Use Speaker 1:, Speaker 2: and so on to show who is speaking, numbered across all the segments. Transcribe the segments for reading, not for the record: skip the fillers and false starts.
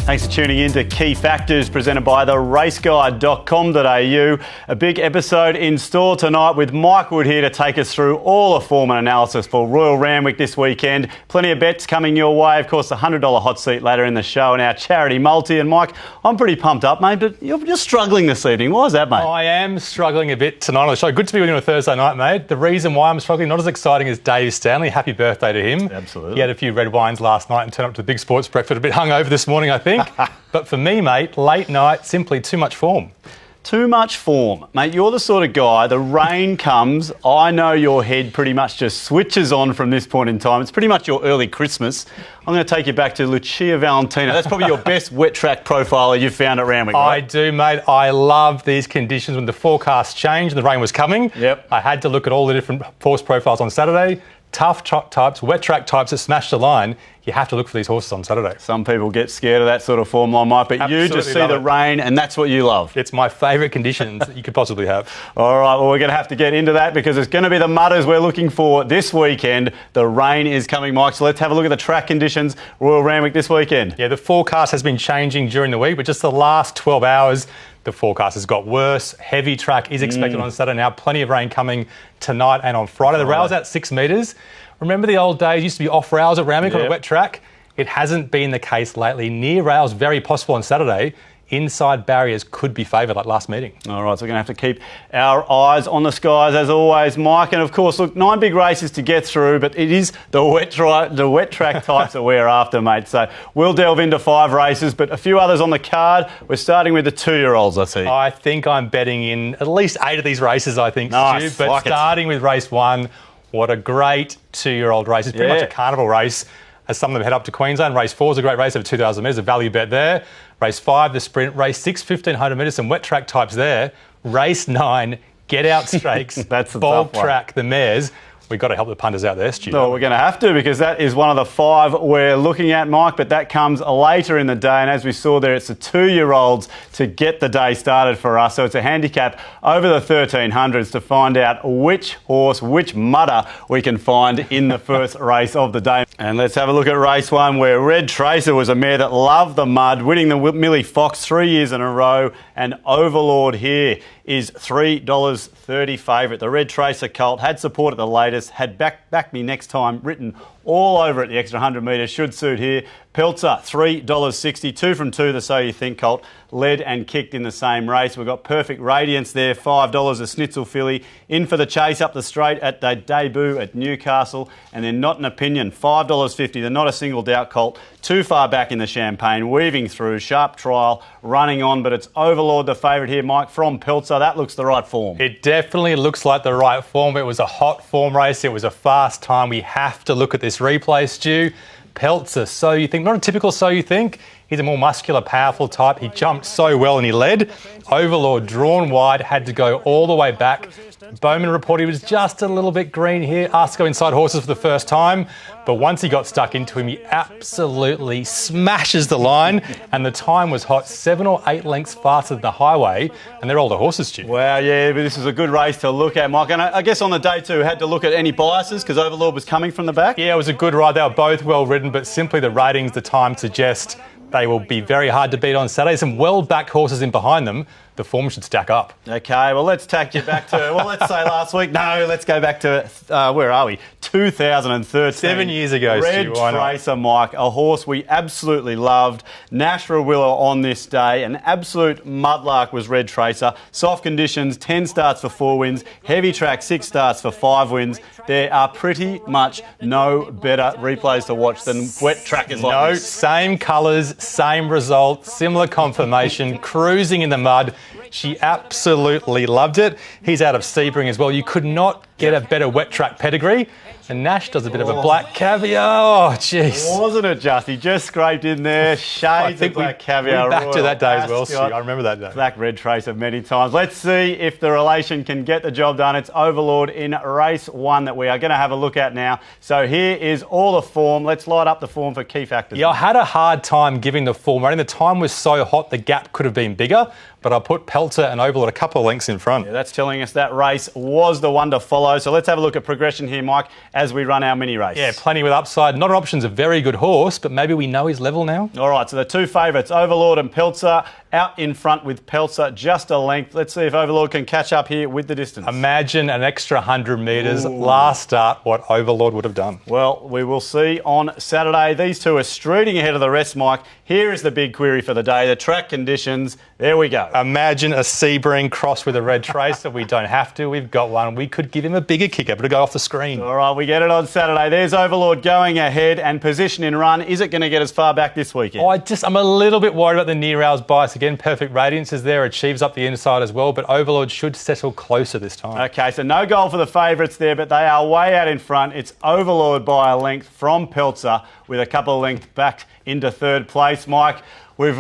Speaker 1: Thanks for tuning in to Key Factors, presented by theraceguide.com.au. A big episode in store tonight with Mike Wood here to take us through all the form and analysis for Royal Randwick this weekend. Plenty of bets coming your way. Of course, the $100 hot seat later in the show and our charity multi. And Mike, I'm pretty pumped up, mate, but you're struggling this evening. Why is that, mate?
Speaker 2: I am struggling a bit tonight on the show. Good to be with you on a Thursday night, mate. The reason why I'm struggling, not as exciting as Dave Stanley. Happy birthday to him.
Speaker 1: Absolutely.
Speaker 2: He had a few red wines last night and turned up to the big sports breakfast a bit hungover this morning, I think. But for me, mate, late night, simply too much form.
Speaker 1: Too much form. Mate, you're the sort of guy, the rain comes, I know your head pretty much just switches on from this point in time. It's pretty much your early Christmas. I'm going to take you back to Lucia Valentina. That's probably your best wet track profiler you've found at Randwick, right?
Speaker 2: I do, mate. I love these conditions. When the forecast changed and the rain was coming, I had to look at all the different course profiles on Saturday. Tough types, wet track types that smash the line. You have to look for these horses on Saturday.
Speaker 1: Some people get scared of that sort of form line, Mike, but
Speaker 2: Absolutely
Speaker 1: you just see the rain and that's what you love.
Speaker 2: It's my favourite conditions that you could possibly have.
Speaker 1: All right, well, we're going to have to get into that because it's going to be the mudders we're looking for this weekend. The rain is coming, Mike, so let's have a look at the track conditions, Royal Randwick this weekend.
Speaker 2: Yeah, the forecast has been changing during the week, but just the last 12 hours, the forecast has got worse. Heavy track is expected on Saturday now. Plenty of rain coming tonight and on Friday. The rail's at 6 metres. Remember the old days, used to be off rails at Randwick on a wet track? It hasn't been the case lately. Near rails, very possible on Saturday. Inside barriers could be favoured like last meeting. All
Speaker 1: right, so we're going to have to keep our eyes on the skies as always, Mike. And of course, look, 9 big races to get through, but it is the wet track types that we're after, mate. So we'll delve into 5 races, but a few others on the card. We're starting with the 2-year-olds, I see.
Speaker 2: I think I'm betting in at least 8 of these races, I think,
Speaker 1: nice,
Speaker 2: Stu. But starting with race 1, what a great 2-year-old race. It's pretty much a carnival race. As some of them head up to Queensland. Race 4 is a great race over 2,000 metres, a value bet there. Race 5, the sprint. Race 6, 1,500 metres, some wet track types there. Race 9, get out stakes.
Speaker 1: That's a
Speaker 2: bold
Speaker 1: tough one.
Speaker 2: track, the mares. We've got to help the punters out there, Stu.
Speaker 1: No, we're going to have to because that is one of the 5 we're looking at, Mike, but that comes later in the day. And as we saw there, it's the 2-year-olds to get the day started for us. So it's a handicap over the 1,300s to find out which horse, which mudder we can find in the first race of the day. And let's have a look at race 1 where Red Tracer was a mare that loved the mud, winning the Millie Fox 3 years in a row. And Overlord here is $3.30 favourite. The Red Tracer colt had support at the latest, had back me next time written all over it. The extra 100 metres should suit here. PELTZER, $3.60. 2 from 2, the So You Think colt, led and kicked in the same race. We've got Perfect Radiance there, $5, a Schnitzel filly. In for the chase up the straight at their debut at Newcastle. And then Not an Opinion, $5.50. They're not a single doubt colt. Too far back in the champagne, weaving through, sharp trial, running on, but it's Overlord the favourite here, Mike, from PELTZER. That looks the right form.
Speaker 2: It definitely looks like the right form. It was a hot form race. It was a fast time. We have to look at this replay, Stu. PELTZER, So You Think. Not a typical So You Think. He's a more muscular, powerful type. He jumped so well and he led. Overlord drawn wide, had to go all the way back. Bowman reported he was just a little bit green here. Asked to go inside horses for the first time. But once he got stuck into him, he absolutely smashes the line. And the time was hot, 7 or 8 lengths faster than the highway. And they're older horses, Stu.
Speaker 1: Wow, yeah, but this is a good race to look at, Mike. And I guess on the day too, had to look at any biases because Overlord was coming from the back.
Speaker 2: Yeah, it was a good ride. They were both well ridden, but simply the ratings, the time suggest they will be very hard to beat on Saturday. Some well-backed horses in behind them. The form should stack up.
Speaker 1: Okay, well, let's take you back to, well, let's say last week. No, let's go back to, where are we? 2013.
Speaker 2: 7 years ago,
Speaker 1: Red Tracer, Mike, a horse we absolutely loved. Nashra Willow on this day. An absolute mudlark was Red Tracer. Soft conditions, 10 starts for 4 wins. Heavy track, 6 starts for 5 wins. There are pretty much no better replays to watch than wet trackers like this.
Speaker 2: No, same colours, same result, similar conformation, cruising in the mud. She absolutely loved it. He's out of Sebring as well. You could not get a better wet track pedigree. And Nash does a bit of a black caviar. Oh, jeez.
Speaker 1: Wasn't it just? He just scraped in there. Shades of black caviar.
Speaker 2: We're back to that day as well, Stu. I remember that day.
Speaker 1: Black Red Tracer many times. Let's see if the relation can get the job done. It's Overlord in race 1 that we are going to have a look at now. So here is all the form. Let's light up the form for key factors.
Speaker 2: Yeah, I had a hard time giving the form rating. The time was so hot, the gap could have been bigger. But I put PELTZER and Overlord a couple of lengths in front.
Speaker 1: Yeah, that's telling us that race was the one to follow. Murillo. So let's have a look at progression here, Mike, as we run our mini race.
Speaker 2: Yeah, plenty with upside. Not an option's a very good horse, but maybe we know his level now.
Speaker 1: All right, so the two favourites, Overlord and Peltzer, out in front with Peltzer just a length. Let's see if Overlord can catch up here with the distance.
Speaker 2: Imagine an extra 100 metres last start, what Overlord would have done.
Speaker 1: Well, we will see on Saturday. These two are streeting ahead of the rest, Mike. Here is the big query for the day, the track conditions. There we go.
Speaker 2: Imagine a Sebring crossed with a red tracer. We don't have to. We've got one. We could give him a bigger kicker, but it'll go off the screen.
Speaker 1: All right, we get it on Saturday. There's Overlord going ahead and position in run. Is it going to get as far back this weekend?
Speaker 2: I'm a little bit worried about the near hours bias. Again, perfect radiance is there, achieves up the inside as well, but Overlord should settle closer this time.
Speaker 1: Okay, so no goal for the favourites there, but they are way out in front. It's Overlord by a length from Peltzer with a couple of lengths back into third place. Mike, we've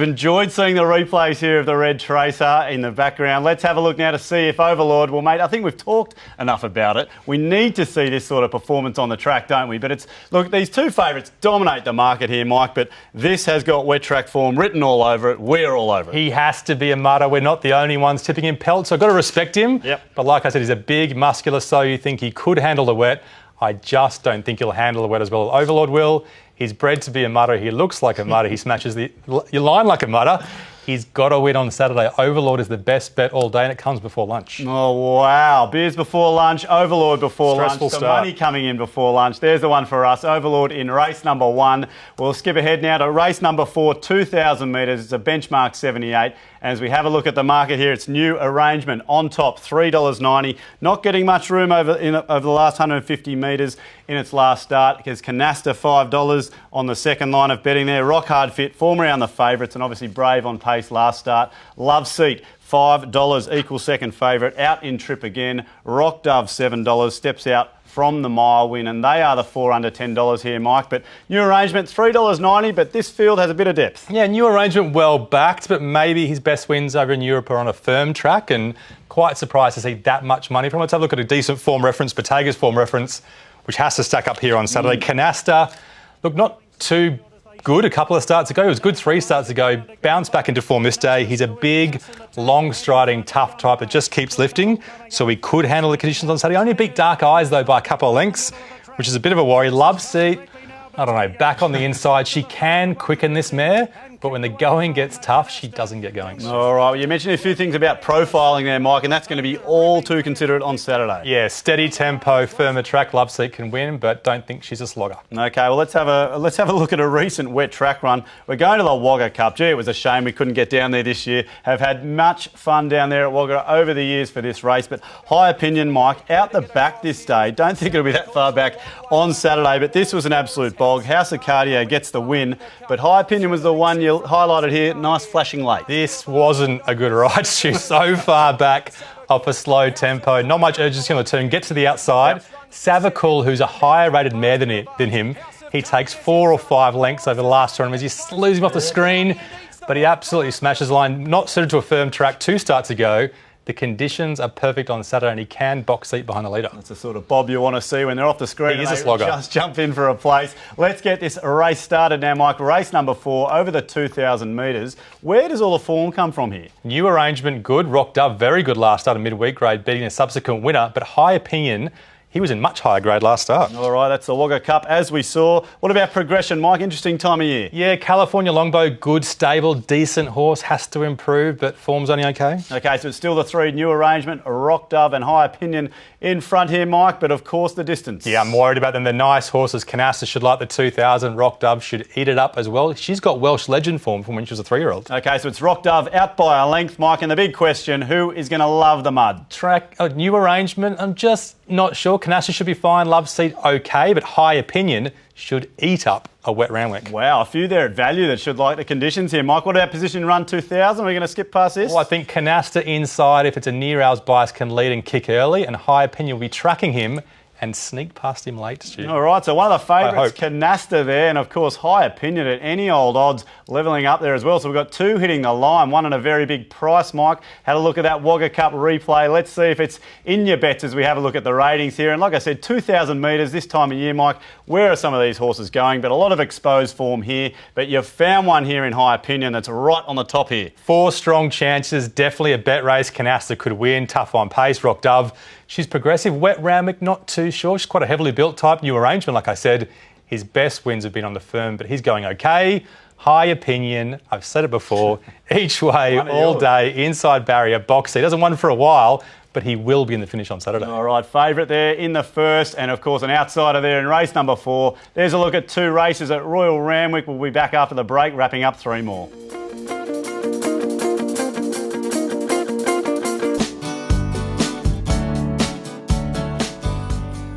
Speaker 1: enjoyed seeing the replays here of the red tracer in the background. Let's have a look now to see if Overlord will, mate. I think we've talked enough about it. We need to see this sort of performance on the track, don't we? But look, these two favourites dominate the market here, Mike, but this has got wet track form written all over it. We're all over it.
Speaker 2: He has to be a mutter. We're not the only ones tipping him Peltzer. I've got to respect him.
Speaker 1: Yep.
Speaker 2: But like I said, he's a big, muscular, so you think he could handle the wet. I just don't think he'll handle the wet as well as Overlord will. He's bred to be a mutter. He looks like a mutter. He smashes your line like a mutter. He's got to win on Saturday. Overlord is the best bet all day, and it comes before lunch.
Speaker 1: Oh, wow. Beers before lunch, Overlord before
Speaker 2: Stressful
Speaker 1: lunch. Some
Speaker 2: start.
Speaker 1: money coming in before lunch. There's the one for us. Overlord in race number 1. We'll skip ahead now to race number 4, 2,000 metres. It's a benchmark 78. And as we have a look at the market here, it's new arrangement on top, $3.90. Not getting much room over the last 150 metres in its last start, because CANASTA $5 on the second line of betting there. Rock Hard Fit, form around the favourites, and obviously Brave on pace last start. LOVESEAT $5, equal second favourite. Out in trip again. Rock Dove $7, steps out from the mile win, and they are the 4 under $10 here, Mike. But new arrangement, $3.90, but this field has a bit of depth.
Speaker 2: Yeah, new arrangement well backed, but maybe his best wins over in Europe are on a firm track, and quite surprised to see that much money from him. Let's have a look at a decent form reference, Bottega's form reference, which has to stack up here on Saturday. CANASTA, look, not too good a couple of starts ago. It was good 3 starts ago. Bounced back into form this day. He's a big, long-striding, tough type that just keeps lifting, so he could handle the conditions on Saturday. Only beat Dark Eyes, though, by a couple of lengths, which is a bit of a worry. LOVESEAT, I don't know, back on the inside. She can quicken this mare, but when the going gets tough, she doesn't get going.
Speaker 1: All right, well, you mentioned a few things about profiling there, Mike, and that's going to be all too considerate on Saturday.
Speaker 2: Yeah, steady tempo, firmer track. LOVESEAT can win, but don't think she's a slogger.
Speaker 1: Okay, well, let's have a look at a recent wet track run. We're going to the Wagga Cup. Gee, it was a shame we couldn't get down there this year. Have had much fun down there at Wagga over the years for this race, but high opinion, Mike, out the back this day. Don't think it'll be that far back on Saturday, but this was an absolute bog. House of Cardio gets the win, but high opinion was the one you highlighted here. Nice flashing late.
Speaker 2: This wasn't a good ride. She's so far back off a slow tempo. Not much urgency on the turn. Get to the outside. Yep. Savakul, who's a higher rated mare than him, he takes 4 or 5 lengths over the last tournament. He slews him off the screen, but he absolutely smashes the line. Not suited to a firm track 2 starts ago. The conditions are perfect on Saturday, and he can box seat behind the leader.
Speaker 1: That's the sort of bob you want to see when they're off the screen.
Speaker 2: He is a slogger.
Speaker 1: Just jump in for a place. Let's get this race started now, Mike. Race number 4, over the 2,000 metres. Where does all the form come from here?
Speaker 2: New arrangement, good. Rock Dove, very good last start of midweek grade, beating a subsequent winner, but high opinion. He was in much higher grade last start.
Speaker 1: All right, that's the Wagga Cup, as we saw. What about progression, Mike? Interesting time of year.
Speaker 2: Yeah, California Longbow, good, stable, decent horse. Has to improve, but form's only okay.
Speaker 1: Okay, so it's still the 3, new arrangement, Rock Dove and high opinion in front here, Mike, but of course the distance.
Speaker 2: Yeah, I'm worried about them. They're nice horses. CANASTA should like the 2,000. Rock Dove should eat it up as well. She's got Welsh legend form from when she was a 3-year-old.
Speaker 1: Okay, so it's Rock Dove out by a length, Mike, and the big question, who is going to love the mud?
Speaker 2: Track, new arrangement, I'm just not sure. CANASTA should be fine. LOVESEAT okay, but high opinion should eat up a wet Randwick.
Speaker 1: Wow, a few there at value that should like the conditions here. Mike, what about position run 2,000? We're going to skip past this?
Speaker 2: Well, I think CANASTA inside, if it's a near hours bias, can lead and kick early, and high opinion will be tracking him and sneak past him late, Stu.
Speaker 1: All right, so one of the favourites, CANASTA there, and of course high opinion at any old odds, levelling up there as well. So we've got 2 hitting the line, one at a very big price, Mike. Had a look at that Wagga Cup replay. Let's see if it's in your bets as we have a look at the ratings here. And like I said, 2,000 metres this time of year, Mike. Where are some of these horses going? But a lot of exposed form here. But you've found one here in high opinion that's right on the top here.
Speaker 2: 4 strong chances, definitely a bet race. CANASTA could win, tough on pace. Rock Dove She's progressive. Wet Randwick, not too sure. She's quite a heavily built type. New arrangement, like I said. His best wins have been on the firm, but he's going okay. High opinion. I've said it before. Each way, all day, inside barrier, box. He hasn't won for a while, but he will be in the finish on Saturday.
Speaker 1: All right, favourite there in the first, and of course an outsider there in race number 4. There's a look at 2 races at Royal Randwick. We'll be back after the break, wrapping up 3 more.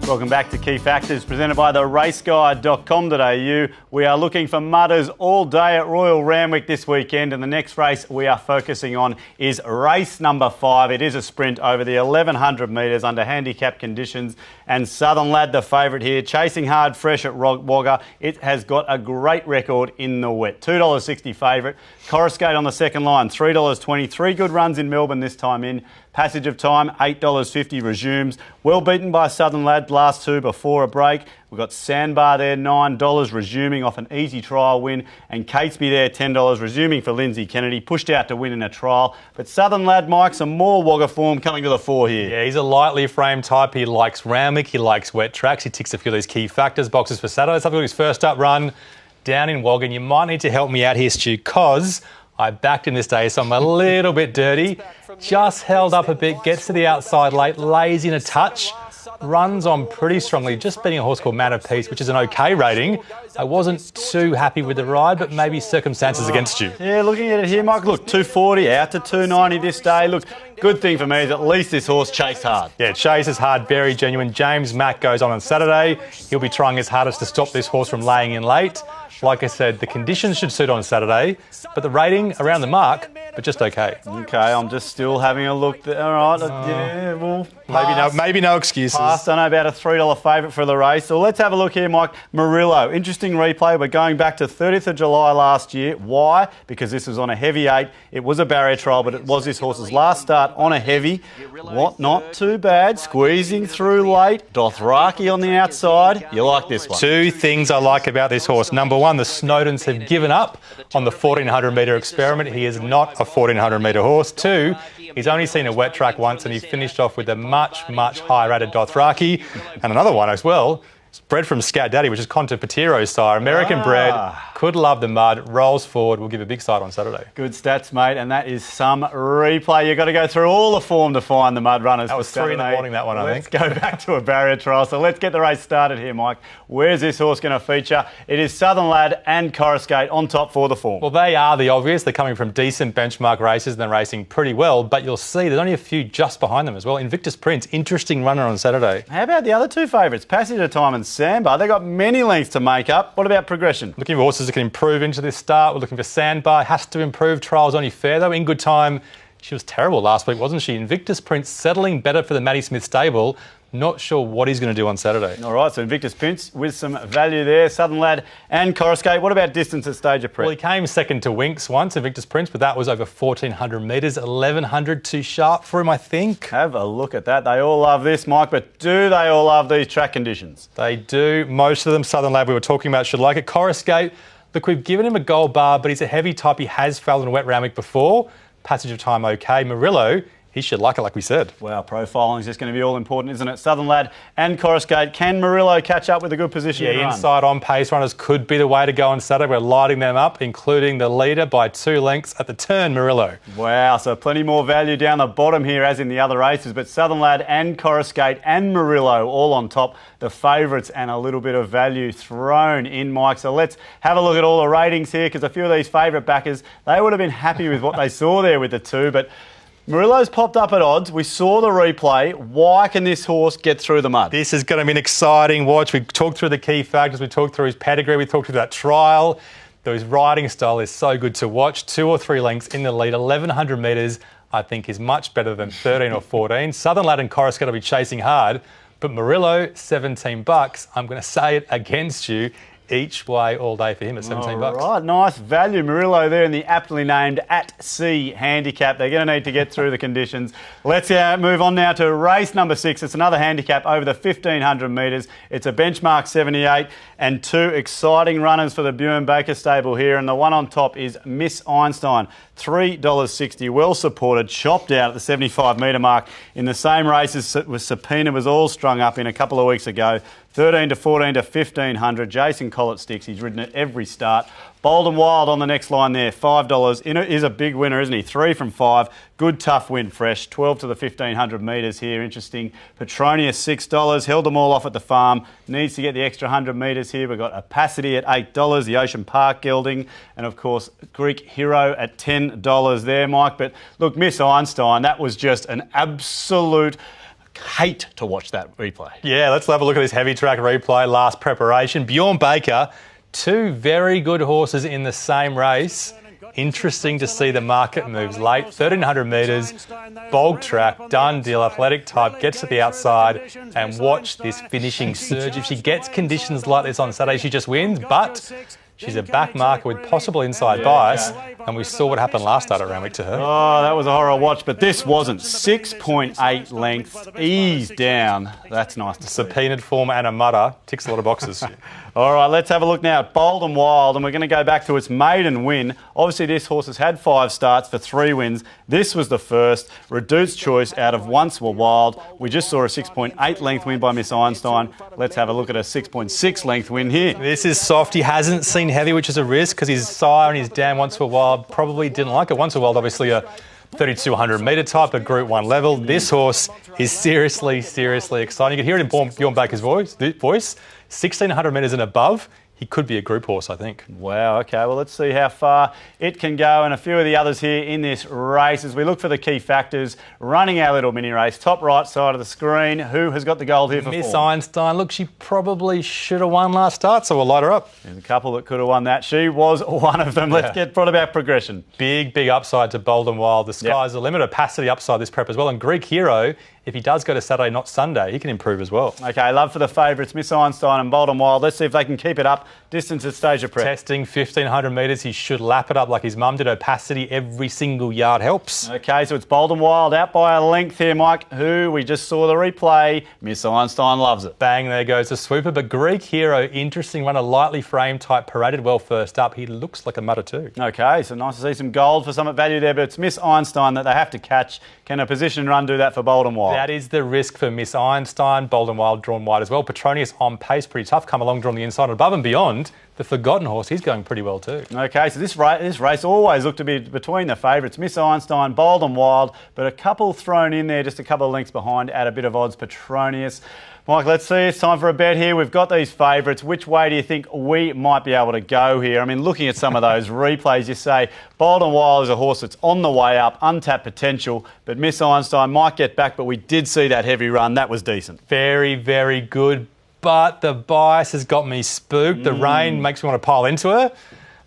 Speaker 1: Welcome back to Key Factors, presented by the raceguide.com.au. We are looking for mudders all day at Royal Randwick this weekend, and the next race we are focusing on is race number 5. It is a sprint over the 1100 metres under handicap conditions, and Southern Lad, the favourite here, chasing hard fresh at Wagga. It has got a great record in the wet. $2.60 favourite. CORUSCATE on the second line, $3.20. 3 good runs in Melbourne this time in. Passage of time, $8.50 resumes. Well beaten by Southern Lad, last 2 before a break. We've got SANDBAR there, $9 resuming off an easy trial win. And CATESBY there, $10 resuming for Lindsay Kennedy. Pushed out to win in a trial. But Southern Lad, Mike, some more Wagga form coming to the fore here.
Speaker 2: Yeah, he's a lightly framed type. He likes Randwick. He likes wet tracks. He ticks a few of these key factors boxes for Saturday. Let's have a look at his first up run down in Wagga. And you might need to help me out here, Stu, because I backed him this day, so I'm a little bit dirty. Just held up a bit, gets to the outside late, lays in a touch, runs on pretty strongly, just beating a horse called Man of Peace, which is an okay rating. I wasn't too happy with the ride, but maybe circumstances against you.
Speaker 1: Yeah, looking at it here, Mike, look, 240 out to 290 this day. Look, good thing for me is at least this horse chased hard.
Speaker 2: Yeah, chases hard, very genuine. James Mack goes on Saturday. He'll be trying his hardest to stop this horse from laying in late. Like I said, the conditions should suit on Saturday, but the rating around the mark, but just okay.
Speaker 1: Okay, I'm just still having a look. All right, yeah, well,
Speaker 2: maybe no excuses.
Speaker 1: Past, I know about a $3 favourite for the race. So let's have a look here, Mike. MURILLO, interesting replay. We're going back to 30th of July last year. Why? Because this was on a heavy 8. It was a barrier trial, but it was this horse's last start on a heavy. What? Not too bad. Squeezing through late. Dothraki on the outside. You like this one?
Speaker 2: 2 things I like about this horse. Number 1, the Snowdens have given up on the 1400 metre experiment. He is not a 1400 metre horse. 2, he's only seen a wet track once, and he finished off with a much higher rated Dothraki. And another one as well, bred from Scat Daddy, which is Conte Patiro's sire. American bred, could love the mud, rolls forward, will give a big side on Saturday.
Speaker 1: Good stats, mate, and that is some replay. You've got to go through all the form to find the mud runners.
Speaker 2: That was 3 in the morning, that one, I think.
Speaker 1: Let's go back to a barrier trial. So let's get the race started here, Mike. Where's this horse going to feature? It is Southern Lad and CORUSCATE on top for the form.
Speaker 2: Well, they are the obvious. They're coming from decent benchmark races and they're racing pretty well, but you'll see there's only a few just behind them as well. Invictus Prince, interesting runner on Saturday.
Speaker 1: How about the other 2 favourites, Passage of Time and SANDBAR? They've got many lengths to make up. What about progression?
Speaker 2: Looking for horses that can improve into this start. We're looking for SANDBAR. Has to improve. Trial's only fair, though. In good time, she was terrible last week, wasn't she? Invictus Prince settling better for the Maddie Smith stable. Not sure what he's going to do on Saturday.
Speaker 1: All right, so Invictus Prince with some value there. Southern Lad and CORUSCATE. What about distance at stage of prep?
Speaker 2: Well, he came second to Winks once, Invictus Prince, but that was over 1,400 metres. 1,100 too sharp for him, I think.
Speaker 1: Have a look at that. They all love this, Mike, but do they all love these track conditions?
Speaker 2: They do. Most of them, Southern Lad we were talking about, should like it. CORUSCATE, look, we've given him a gold bar, but he's a heavy type. He has failed in a wet Randwick before. Passage of time, okay. MURILLO, he should like it, like we said.
Speaker 1: Wow, profiling is just going to be all important, isn't it? Southern Lad and CORUSCATE. Can MURILLO catch up with a good position?
Speaker 2: Yeah, inside on pace runners could be the way to go on Saturday. We're lighting them up, including the leader by 2 lengths at the turn, MURILLO.
Speaker 1: Wow, so plenty more value down the bottom here as in the other races, but Southern Lad and CORUSCATE and MURILLO all on top. The favourites and a little bit of value thrown in, Mike. So let's have a look at all the ratings here, because a few of these favourite backers, they would have been happy with what they saw there with the 2, but MURILLO's popped up at odds. We saw the replay. Why can this horse get through the mud?
Speaker 2: This is going to be an exciting watch. We talked through the key factors. We talked through his pedigree. We talked through that trial. His riding style is so good to watch. 2 or 3 lengths in the lead. 1,100 metres, I think, is much better than 13 or 14. Southern Lad and CORUSCATE will be chasing hard. But MURILLO, $17. I'm going to say it against you. each way all day for him at 17 bucks.
Speaker 1: Right, nice value. Murillo there in the aptly named at sea handicap. They're going to need to get through the conditions. Let's move on now to race number 6. It's another handicap over the 1,500 metres. It's a benchmark 78 and 2 exciting runners for the Buin Baker stable here. And the one on top is Miss Einstein. $3.60, well supported, chopped out at the 75 metre mark in the same race as Subpoena was all strung up in a couple of weeks ago. 13 to 14 to 1,500. Jason Collett sticks. He's ridden at every start. Bold and Wild on the next line there. $5. Is a big winner, isn't he? 3 from 5. Good tough win fresh. 12 to the 1,500 metres here. Interesting. Petronius $6. Held them all off at the farm. Needs to get the extra 100 metres here. We've got Opacity at $8. The Ocean Park gelding. And of course, Greek Hero at $10 there, Mike. But look, Miss Einstein, that was just an absolute hate to watch that replay.
Speaker 2: Yeah, let's have a look at this heavy track replay, last preparation. Buin Baker, 2 very good horses in the same race. Interesting to see the market moves late. 1,300 metres, bog track, done deal, athletic type, gets to the outside and watch this finishing surge. If she gets conditions like this on Saturday, she just wins, but she's a back marker with possible inside bias, and we saw what happened last start at Randwick to her.
Speaker 1: Oh, that was a horror watch, but this wasn't. 6.8 lengths, ease down. That's nice to see.
Speaker 2: Subpoenaed form and a mutter, ticks a lot of boxes.
Speaker 1: All right, let's have a look now at Bold and Wild, and we're going to go back to its maiden win. Obviously, this horse has had 5 starts for 3 wins. This was the first. Reduced choice out of Once Were Wild. We just saw a 6.8 length win by Miss Einstein. Let's have a look at a 6.6 length win here.
Speaker 2: This is soft. He hasn't seen heavy, which is a risk because his sire and his dam Once Were Wild probably didn't like it. Once Were Wild, obviously a 3,200 metre type at Group 1 level. This horse is seriously, seriously exciting. You can hear it in Buin Baker's voice. 1,600 metres and above. He could be a group horse, I think.
Speaker 1: Wow, OK, well, let's see how far it can go and a few of the others here in this race as we look for the key factors. Running our little mini race, top right side of the screen. Who has got the gold here for
Speaker 2: Miss
Speaker 1: form?
Speaker 2: Einstein. Look, she probably should have won last start, so we'll light her up.
Speaker 1: There's a couple that could have won that. She was one of them. Let's get brought about progression.
Speaker 2: Big, big upside to Bold and Wild. The sky's the limit. Opacity upside this prep as well. And Greek Hero, if he does go to Saturday, not Sunday, he can improve as well. OK, love for the favourites, Miss Einstein and Bold and Wild. Let's see if they can keep it up. Distance at stage of prep. Testing 1,500 metres. He should lap it up like his mum did. Opacity, every single yard helps.
Speaker 1: OK, so it's Bold and Wild out by a length here, Mike, who we just saw the replay. Miss Einstein loves it.
Speaker 2: Bang, there goes the swooper. But Greek Hero, interesting runner, lightly framed type, paraded well first up. He looks like a mutter too. OK, so nice to see some gold for some value there, but it's Miss Einstein that they have to catch. Can a position run do that for Bold and Wild? That is the risk for Miss Einstein. Bold and Wild drawn wide as well. Petronius on pace, pretty tough. Come along, drawn the inside. Above and beyond, the Forgotten Horse, he's going pretty well too. OK, so this race always looked to be between the favourites. Miss Einstein, Bold and Wild, but a couple thrown in there, just a couple of lengths behind at a bit of odds. Petronius. Mike, let's see. It's time for a bet here. We've got these favourites. Which way do you think we might be able to go here? I mean, looking at some of those replays, you say Bold and Wild is a horse that's on the way up, untapped potential, but Miss Einstein might get back, but we did see that heavy run. That was decent. Very, very good, but the bias has got me spooked. The rain makes me want to pile into her,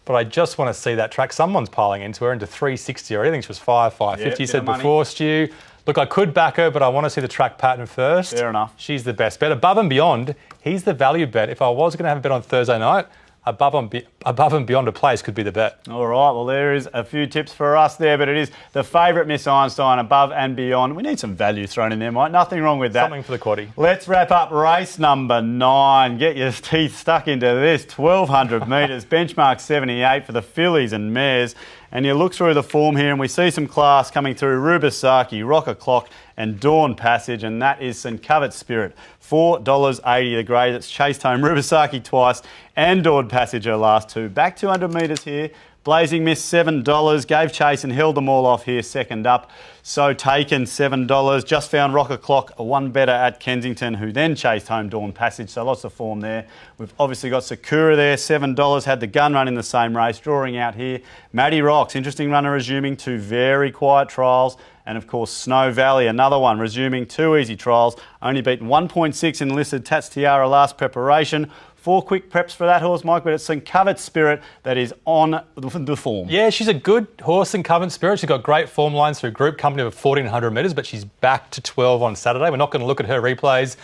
Speaker 2: but I just want to see that track. Someone's piling into her into 360 already. I think she was 550, you said before, Stu. Look, I could back her, but I want to see the track pattern first.
Speaker 1: Fair enough.
Speaker 2: She's the best bet. Above and Beyond, he's the value bet. If I was going to have a bet on Thursday night, above and beyond a place could be the bet.
Speaker 1: All right, well, there is a few tips for us there, but it is the favourite Miss Einstein, Above and Beyond. We need some value thrown in there, Mike. Nothing wrong with that.
Speaker 2: Something for the quaddie.
Speaker 1: Let's wrap up race number 9. Get your teeth stuck into this. 1,200 metres, benchmark 78 for the fillies and mares. And you look through the form here and we see some class coming through. Rubisaki, Rocker Clock and Dawn Passage, and that is St Covet's Spirit. $4.80 the grade. That's chased home Rubisaki twice and Dawn Passage her last 2. Back 200 metres here. Blazing Miss $7, gave chase and held them all off here second up. So Taken $7, just found Rocker Clock, a one better at Kensington, who then chased home Dawn Passage, so lots of form there. We've obviously got Sakura there, $7, had the gun run in the same race, drawing out here. MADDI Rocks, interesting runner resuming, 2 very quiet trials. And of course Snow Valley, another one, resuming 2 easy trials, only beaten 1.6 in listed Tats Tiara last preparation. 4 quick preps for that horse, Mike, but it's St Covet's Spirit that is on the form.
Speaker 2: Yeah, she's a good horse, St Covet's Spirit. She's got great form lines through Group Company of 1,400 metres, but she's back to 12 on Saturday. We're not going to look at her replays.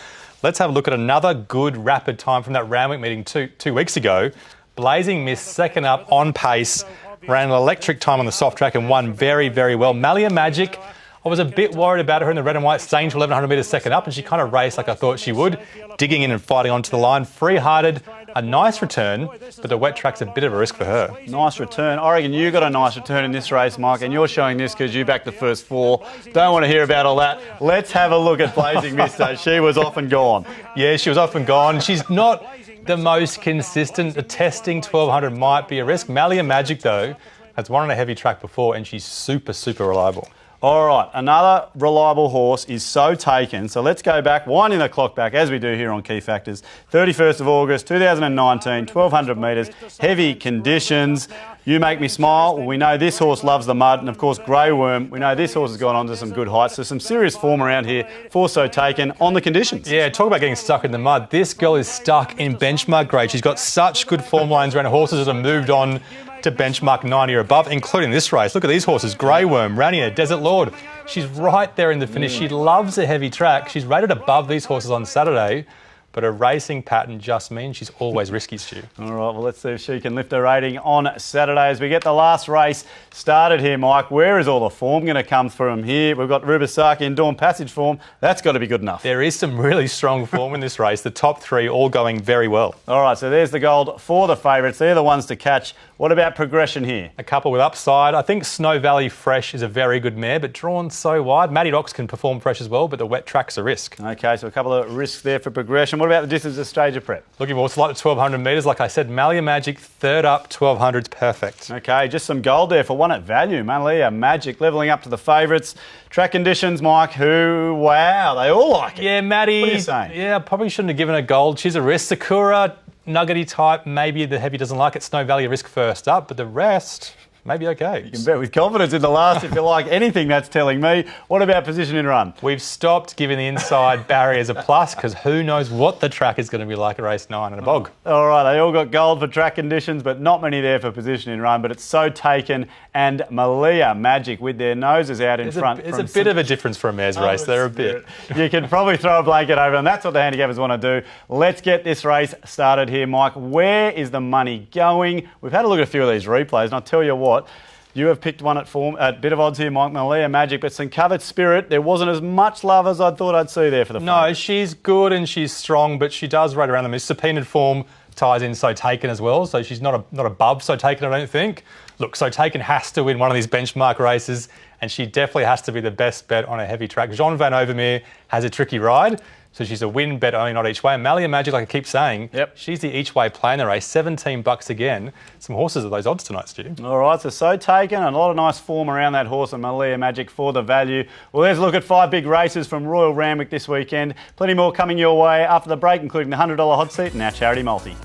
Speaker 2: Let's have a look at another good rapid time from that Randwick meeting two weeks ago. Blazing Mist, second up on pace, ran an electric time on the soft track and won very, very well. Malia Magic, I was a bit worried about her in the red and white, staying to 1100 metres second up, and she kind of raced like I thought she would, digging in and fighting onto the line. Free-hearted, a nice return, but the wet track's a bit of a risk for her.
Speaker 1: Nice return. I reckon you got a nice return in this race, Mike, and you're showing this because you backed the first four. Don't want to hear about all that. Let's have a look at Blazing Mist, though. She was off and gone.
Speaker 2: Yeah, she was off and gone. She's not the most consistent. The testing 1200 might be a risk. Malia Magic, though, has won on a heavy track before, and she's super, super reliable.
Speaker 1: All right, another reliable horse is So Taken. So let's go back, winding the clock back, as we do here on Key Factors. 31st of August, 2019, 1200 metres, heavy conditions. You Make Me Smile. Well, we know this horse loves the mud. And, of course, Grey Worm. We know this horse has gone on to some good heights. So some serious form around here for So Taken on the conditions.
Speaker 2: Yeah, talk about getting stuck in the mud. This girl is stuck in benchmark grade. She's got such good form lines around horses that have moved on to benchmark 90 or above, including this race. Look at these horses, Grey Worm, Rania, Desert Lord. She's right there in the finish. She loves a heavy track. She's rated above these horses on Saturday, but her racing pattern just means she's always risky, Stu.
Speaker 1: All right, well, let's see if she can lift her rating on Saturday as we get the last race started here, Mike. Where is all the form going to come from here? We've got Rubisaki in Dawn Passage form. That's got to be good enough.
Speaker 2: There is some really strong form in this race. The top three all going very well.
Speaker 1: All right, so there's the gold for the favourites. They're the ones to catch. What about progression here?
Speaker 2: A couple with upside. I think Snow Valley Fresh is a very good mare, but drawn so wide. Maddie Rocks can perform fresh as well, but the wet track's a risk.
Speaker 1: Okay, so a couple of risks there for progression. What about the distance of stage of prep?
Speaker 2: Looking more like the 1200 metres. Like I said, Malia Magic, third up, 1200's perfect.
Speaker 1: Okay, just some gold there for one at value. Malia Magic levelling up to the favourites. Track conditions, Mike, wow, they all like it.
Speaker 2: Yeah, Maddie.
Speaker 1: What are you saying?
Speaker 2: Yeah, probably shouldn't have given her gold. She's a risk. Sakura, nuggety type, maybe the heavy doesn't like it. Snow Valley, a risk first up, but the rest, maybe okay.
Speaker 1: You can bet with confidence in the last if you like anything that's telling me. What about position in run?
Speaker 2: We've stopped giving the inside barriers a plus because who knows what the track is going to be like at race 9 in a bog.
Speaker 1: All right, they all got gold for track conditions, but not many there for position in run. But it's So Taken and Malia Magic with their noses out in front.
Speaker 2: It's a bit of a difference for a mare's race. They're a bit.
Speaker 1: You can probably throw a blanket over them. That's what the handicappers want to do. Let's get this race started here, Mike. Where is the money going? We've had a look at a few of these replays, and I'll tell you what, you have picked one at bit of odds here, Mike. Malia Magic, but St. CUVETS Spirit, there wasn't as much love as I thought I'd see there for the front.
Speaker 2: No, she's good and she's strong, but she does ride around them. His subpoenaed form ties in So Taken as well, so she's not above So Taken, I don't think. Look, So Taken has to win one of these benchmark races, and she definitely has to be the best bet on a heavy track. Jean Van Overmeer has a tricky ride, so she's a win bet only, not each way. And Malia Magic, like I keep saying, she's the each way play in the race. $17 again. Some horses at those odds tonight, Stu.
Speaker 1: All right, so Taken and a lot of nice form around that horse and Malia Magic for the value. Well, let's look at 5 big races from Royal Randwick this weekend. Plenty more coming your way after the break, including the $100 hot seat and our charity multi.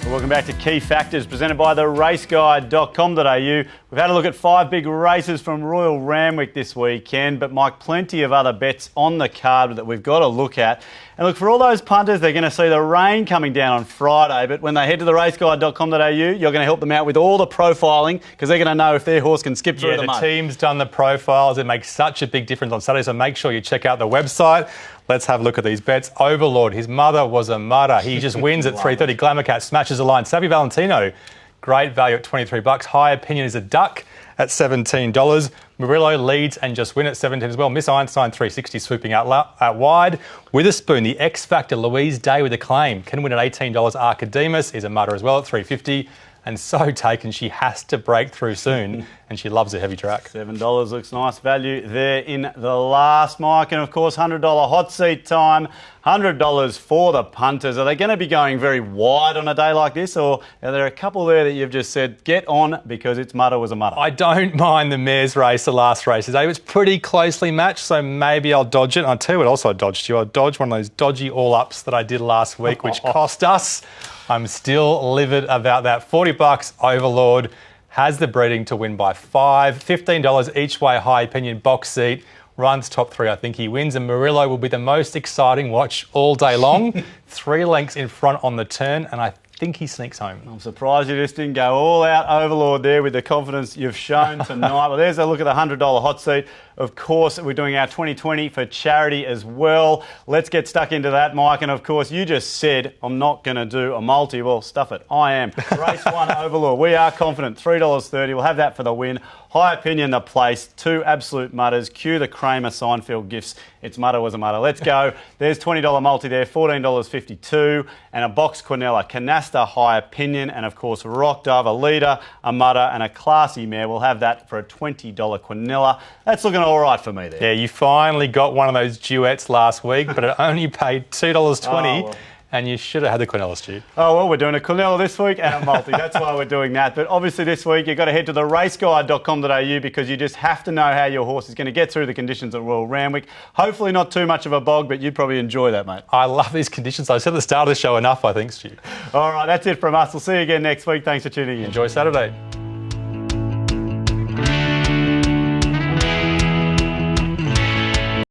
Speaker 1: Welcome back to Key Factors, presented by theraceguide.com.au. We've had a look at 5 big races from Royal Randwick this weekend, but Mike, plenty of other bets on the card that we've got to look at. And look, for all those punters, they're going to see the rain coming down on Friday, but when they head to theraceguide.com.au, you're going to help them out with all the profiling because they're going to know if their horse can skip through the mud.
Speaker 2: The team's done the profiles. It makes such a big difference on Saturday, so make sure you check out the website. Let's have a look at these bets. Overlord, his mother was a mudder. He just wins at 3.30. Glamour Cat smashes the line. Savvy Valentino, great value at $23. High Opinion is a duck at $17. Murillo leads and just win at $17 as well. Miss Einstein, 360, swooping out wide. Witherspoon, the X Factor, Louise Day with a claim, can win at $18. Archidemus is a mudder as well at $3.50. And So Taken, she has to break through soon, and she loves a heavy track.
Speaker 1: $7 looks nice value there in the last, Mike. And, of course, $100 hot seat time, $100 for the punters. Are they going to be going very wide on a day like this, or are there a couple there that you've just said, get on because it's mudder was a mudder?
Speaker 2: I don't mind the mare's race, the last race today. It was pretty closely matched, so maybe I'll dodge it. I'll tell you what else I dodged you. I dodged one of those dodgy all-ups that I did last week, which cost us. I'm still livid about that. $40, Overlord has the breeding to win by 5. $15 each way, High Opinion, box seat. Runs top 3, I think he wins. And Murillo will be the most exciting watch all day long. 3 lengths in front on the turn. And I think he sneaks home.
Speaker 1: I'm surprised you just didn't go all out Overlord there with the confidence you've shown tonight. Well, there's a look at the $100 hot seat. Of course, we're doing our 2020 for charity as well. Let's get stuck into that, Mike. And of course, you just said, I'm not going to do a multi. Well, stuff it. I am. Race 1 Overlord. We are confident. $3.30. We'll have that for the win. High Opinion, the place. 2 absolute mutters. Cue the Kramer Seinfeld gifts. It's mutter was a mutter. Let's go. There's $20 multi there. $14.52. And a box Quinella. Canasta, High Opinion. And of course, Rock Dove, a leader, a mutter, and a classy mare. We'll have that for a $20 Quinella. That's looking all right for me there.
Speaker 2: Yeah, you finally got one of those duets last week, but it only paid $2.20. And you should have had the Quinella, Stu.
Speaker 1: Oh, well, we're doing a Quinella this week and a multi. That's why we're doing that. But obviously this week you've got to head to the raceguide.com.au because you just have to know how your horse is going to get through the conditions at Royal Randwick. Hopefully not too much of a bog, but you'd probably enjoy that, mate.
Speaker 2: I love these conditions. I said at the start of the show enough, I think, Stu.
Speaker 1: All right, that's it from us. We'll see you again next week. Thanks for tuning in.
Speaker 2: Enjoy Saturday.